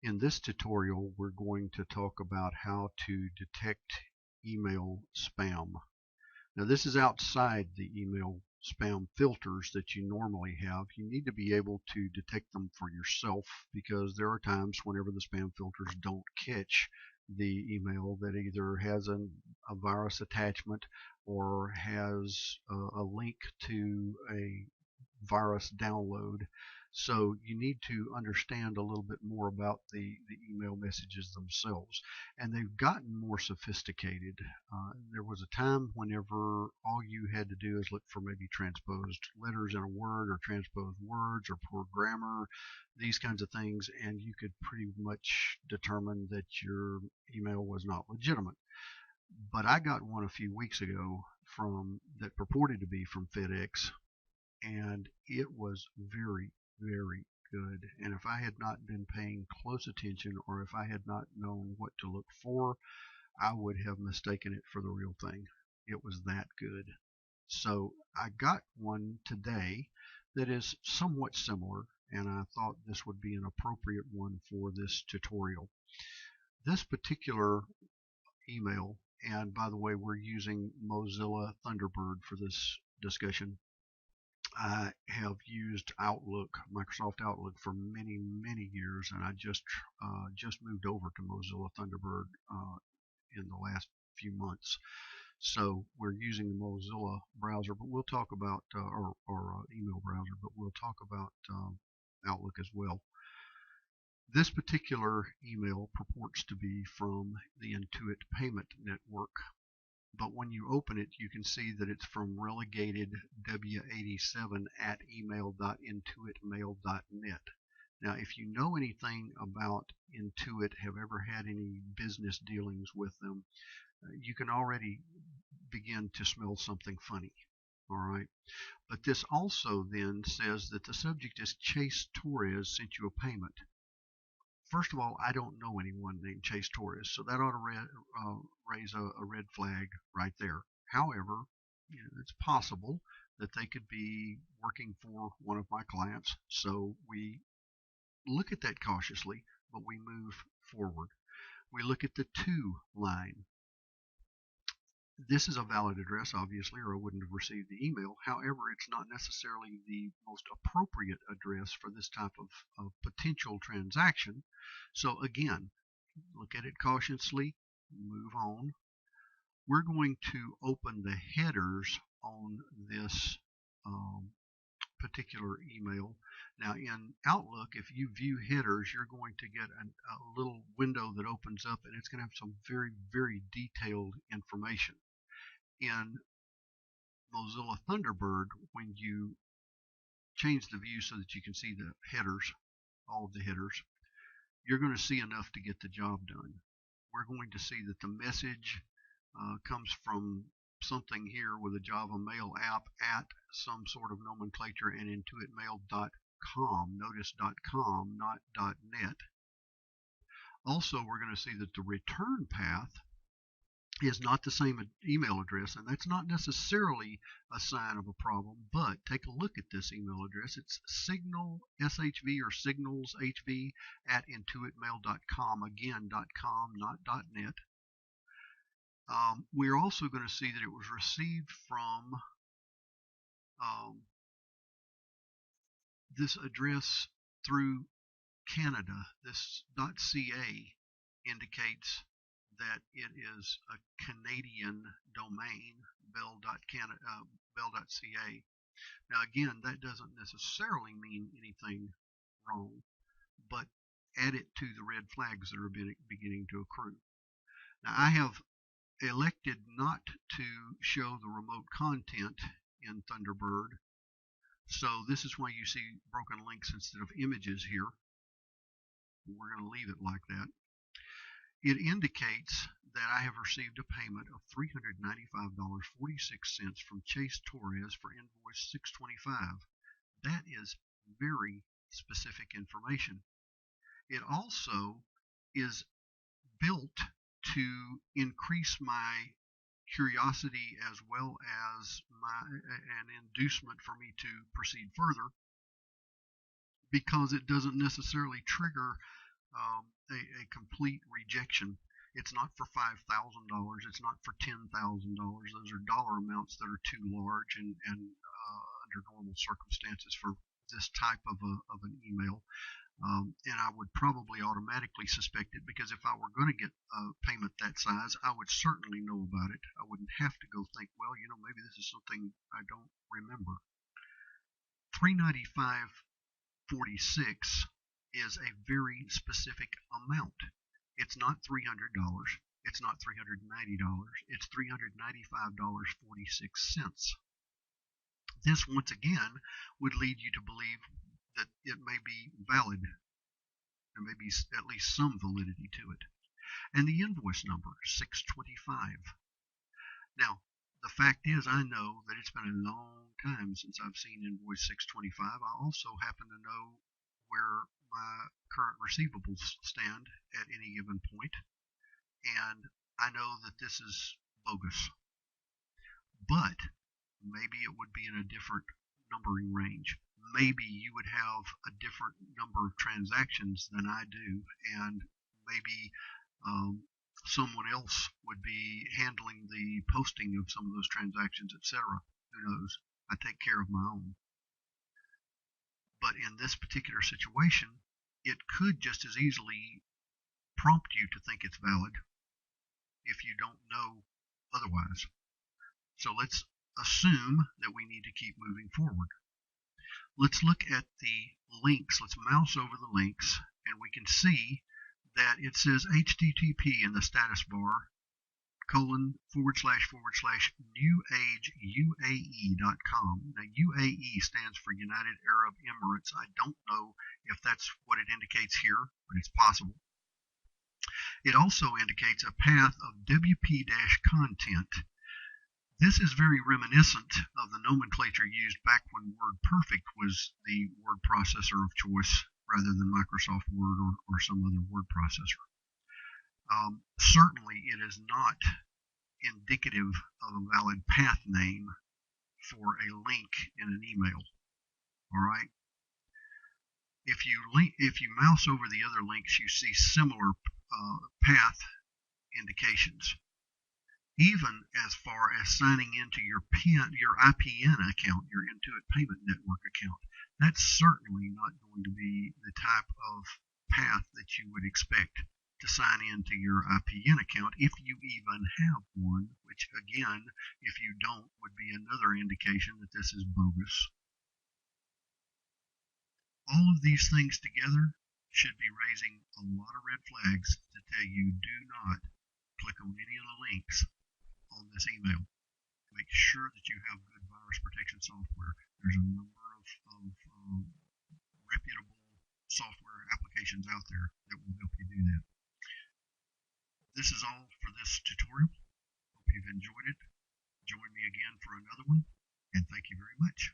In this tutorial, we're going to talk about how to detect email spam. Now, this is outside the email spam filters that you normally have. You need to be able to detect them for yourself because there are times whenever the spam filters don't catch the email that either has a virus attachment or has a link to a virus download. So you need to understand a little bit more about the email messages themselves. And they've gotten more sophisticated. There was a time whenever all you had to do is look for maybe transposed letters in a word or transposed words or poor grammar, these kinds of things, and you could pretty much determine that your email was not legitimate. But I got one a few weeks ago from that purported to be from FedEx, and it was very, very good. And if I had not been paying close attention, or if I had not known what to look for, I would have mistaken it for the real thing. It was that good. So I got one today that is somewhat similar, and I thought this would be an appropriate one for this tutorial. This particular email, and by the way, we're using Mozilla Thunderbird for this discussion. I have used Outlook, Microsoft Outlook, for many, many years, and I just moved over to Mozilla Thunderbird in the last few months. So we're using the Mozilla browser, but we'll talk about or email browser, but we'll talk about Outlook as well. This particular email purports to be from the Intuit Payment Network. But when you open it, you can see that it's from relegated W87 at email.intuitmail.net. Now, if you know anything about Intuit, have ever had any business dealings with them, you can already begin to smell something funny. All right. But this also then says that the subject is Chase Torres sent you a payment. First of all, I don't know anyone named Chase Torres, so that ought to raise a red flag right there. However, it's possible that they could be working for one of my clients, so we look at that cautiously, but we move forward. We look at the to line. This is a valid address, obviously, or I wouldn't have received the email. However, it's not necessarily the most appropriate address for this type of potential transaction. So again, look at it cautiously, move on. We're going to open the headers on this particular email. Now in Outlook, if you view headers, you're going to get a little window that opens up, and it's going to have some very, very detailed information. In Mozilla Thunderbird, when you change the view so that you can see the headers, all of the headers, you're going to see enough to get the job done. We're going to see that the message comes from something here with a Java Mail app at some sort of nomenclature and intuitmail.com. Notice .com, not .net. Also, we're going to see that the return path is not the same email address, and that's not necessarily a sign of a problem, but take a look at this email address. It's signal shv or signals hv at intuitmail.com. Again, .com, not .net. We're also going to see that it was received from this address through Canada. This .ca indicates that it is a Canadian domain, bell.ca. Now again, that doesn't necessarily mean anything wrong, but add it to the red flags that are beginning to accrue. Now I have elected not to show the remote content in Thunderbird, so this is why you see broken links instead of images here. We're going to leave it like that. It indicates that I have received a payment of $395.46 from Chase Torres for invoice 625. That is very specific information. It also is built to increase my curiosity as well as an inducement for me to proceed further, because it doesn't necessarily trigger a complete rejection. It's not for $5,000. It's not for $10,000. Those are dollar amounts that are too large and under normal circumstances for this type of an email. And I would probably automatically suspect it because if I were going to get a payment that size, I would certainly know about it. I wouldn't have to go think, well, maybe this is something I don't remember. $395.46 is a very specific amount. It's not $300. It's not $390. It's $395.46. This, once again, would lead you to believe that it may be valid. There may be at least some validity to it. And the invoice number, 625. Now, the fact is, I know that it's been a long time since I've seen invoice 625. I also happen to know where my current receivables stand at any given point, and I know that this is bogus. But maybe it would be in a different numbering range. Maybe you would have a different number of transactions than I do, and maybe someone else would be handling the posting of some of those transactions, etc. Who knows? I take care of my own. But in this particular situation, it could just as easily prompt you to think it's valid if you don't know otherwise. So let's assume that we need to keep moving forward. Let's look at the links. Let's mouse over the links, and we can see that it says HTTP in the status bar, //newageuae.com. Now, UAE stands for United Arab Emirates. I don't know if that's what it indicates here, but it's possible. It also indicates a path of WP-content. This is very reminiscent of the nomenclature used back when WordPerfect was the word processor of choice rather than Microsoft Word or some other word processor. Certainly, it is not indicative of a valid path name for a link in an email. All right. If you mouse over the other links, you see similar path indications. Even as far as signing into your IPN account, your Intuit Payment Network account. That's certainly not going to be the type of path that you would expect to sign into your IPN account if you even have one, which again, if you don't, would be another indication that this is bogus. All of these things together should be raising a lot of red flags to tell you do not click on any of the links on this email. Make sure that you have good virus protection software. There's a number of reputable software applications out there that will help you do that. This is all for this tutorial. Hope you've enjoyed it. Join me again for another one, and thank you very much.